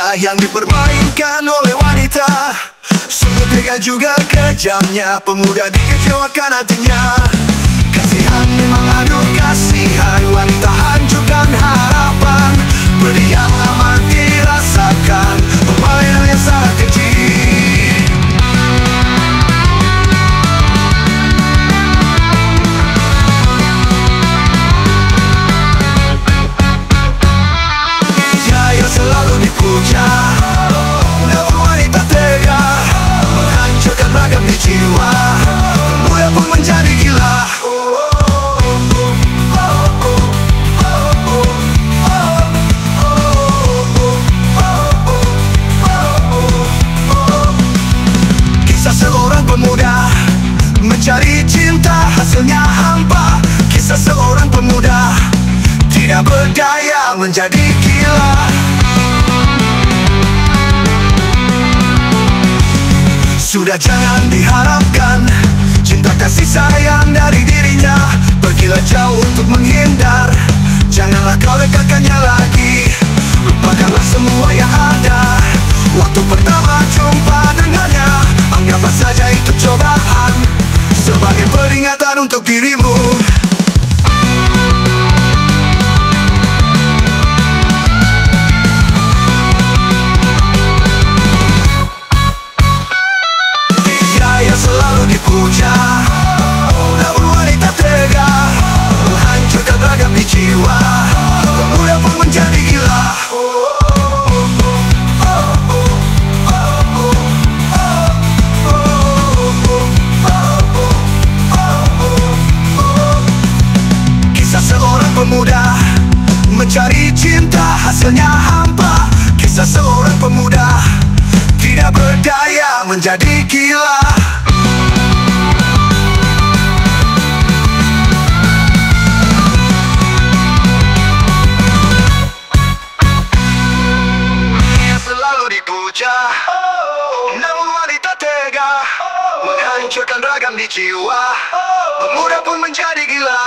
cinta yang dipermainkan oleh wanita. Sungguh tega juga kejamnya, pemuda dikecewakan hatinya. Kasihan memang, aduh kasihan, wanita hancurkan harapan. Pedih yang lama dirasakan, permainan yang sangat keji. Selalu dipuja, namun wanita tega menghancurkan ragam di jiwa. Pemuda pun menjadi gila. Kisah seorang pemuda mencari cinta, hasilnya hampa. Kisah seorang pemuda tidak berdaya menjadi gila. Sudah jangan diharapkan cinta kasih sayang dari dirinya. Pergilah jauh untuk menghindar, janganlah kau dekatkannya lagi. Lupakanlah semua yang ada waktu pertama jumpa dengannya. Anggaplah saja itu cobaan sebagai peringatan untuk dirimu. Selalu dipuja, namun wanita tega menghancurkan ragam di jiwa. Pemuda pun menjadi gila. Kisah seorang pemuda mencari cinta, hasilnya hampa. Kisah seorang pemuda tidak berdaya menjadi gila. Namun wanita tega menghancurkan ragam di jiwa. Pemuda pun menjadi gila.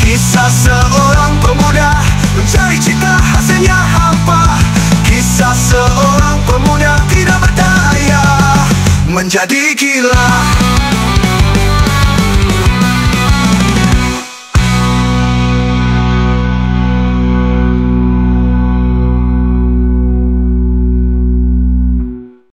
Kisah seorang pemuda mencari cinta, hasilnya hampa. Kisah seorang pemuda tidak berdaya menjadi gila.